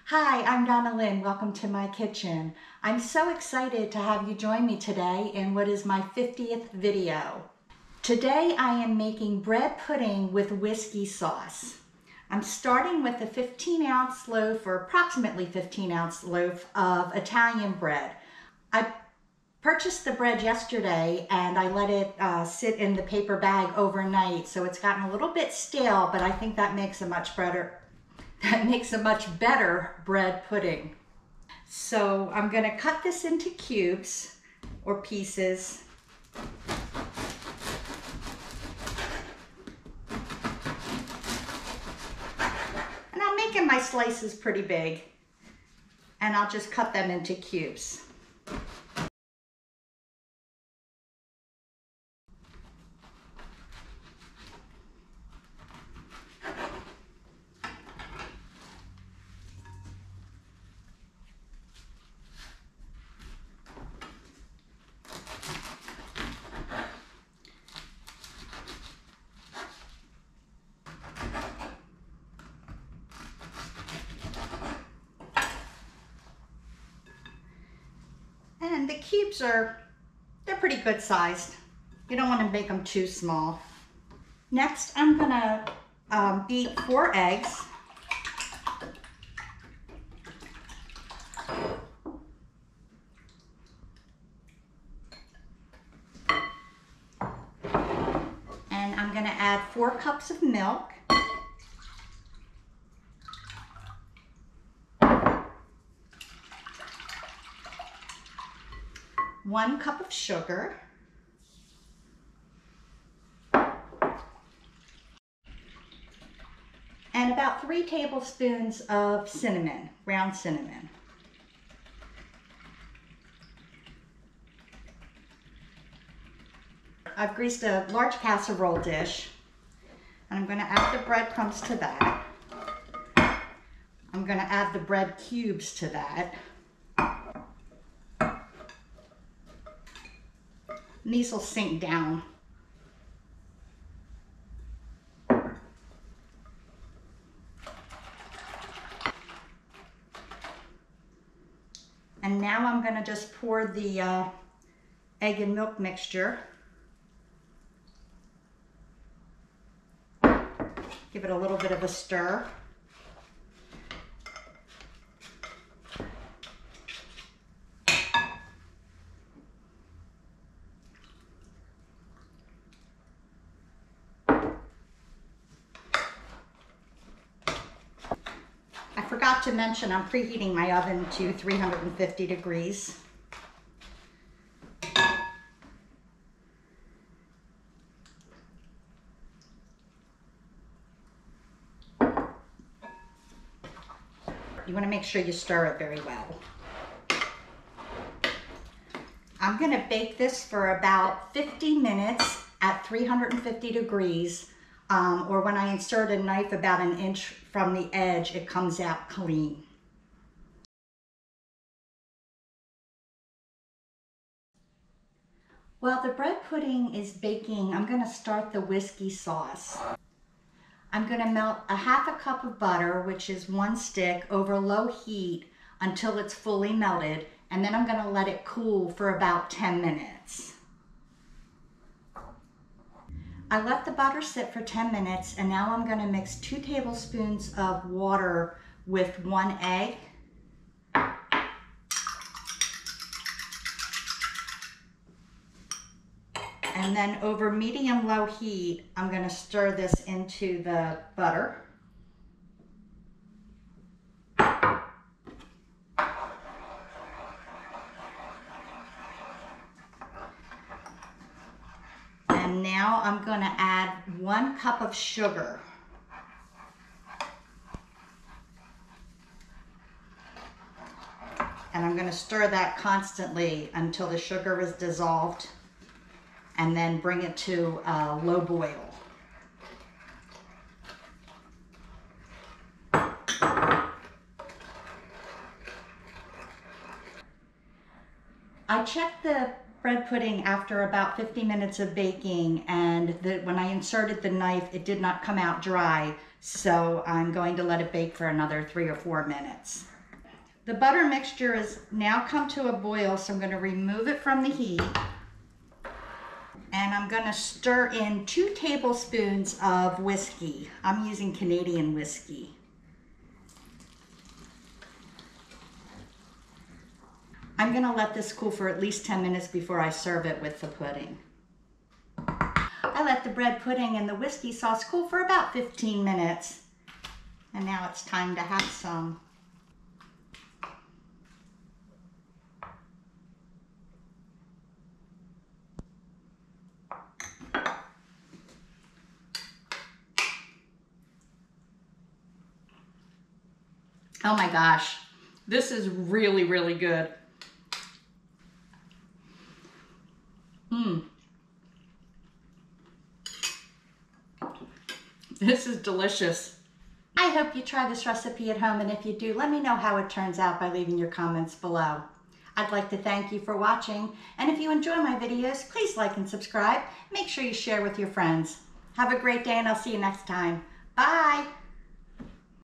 Hi, I'm Donna Lynne. Welcome to my kitchen. I'm so excited to have you join me today in what is my 50th video. Today I am making bread pudding with whiskey sauce. I'm starting with a 15-ounce loaf, or approximately 15-ounce loaf of Italian bread. I purchased the bread yesterday and I let it sit in the paper bag overnight, so it's gotten a little bit stale, but I think that makes a much better bread pudding. So I'm going to cut this into cubes or pieces. And I'm making my slices pretty big, and I'll just cut them into cubes. And the cubes they're pretty good sized. You don't want to make them too small. Next, I'm gonna beat 4 eggs. And I'm gonna add 4 cups of milk. 1 cup of sugar, and about 3 tablespoons of cinnamon, ground cinnamon. I've greased a large casserole dish, and I'm going to add the breadcrumbs to that. I'm going to add the bread cubes to that. And these will sink down. And now I'm going to just pour the egg and milk mixture. Give it a little bit of a stir. I forgot to mention I'm preheating my oven to 350 degrees. You want to make sure you stir it very well. I'm going to bake this for about 50 minutes at 350 degrees. Or when I insert a knife about 1 inch from the edge, it comes out clean. While the bread pudding is baking, I'm going to start the whiskey sauce. I'm going to melt a 1/2 cup of butter, which is 1 stick, over low heat until it's fully melted, and then I'm going to let it cool for about 10 minutes. I let the butter sit for 10 minutes, and now I'm going to mix 2 tablespoons of water with 1 egg. And then over medium-low heat, I'm going to stir this into the butter. And now I'm going to add 1 cup of sugar. And I'm going to stir that constantly until the sugar is dissolved, and then bring it to a low boil. I checked the bread pudding after about 50 minutes of baking, and when I inserted the knife, it did not come out dry, so I'm going to let it bake for another 3 or 4 minutes. The butter mixture is now come to a boil, so I'm going to remove it from the heat. And I'm going to stir in 2 tablespoons of whiskey. I'm using Canadian whiskey. I'm going to let this cool for at least 10 minutes before I serve it with the pudding. I let the bread pudding and the whiskey sauce cool for about 15 minutes. And now it's time to have some. Oh my gosh, this is really, really good. This is delicious. I hope you try this recipe at home, and if you do, let me know how it turns out by leaving your comments below. I'd like to thank you for watching, and if you enjoy my videos, please like and subscribe. Make sure you share with your friends. Have a great day, and I'll see you next time. Bye!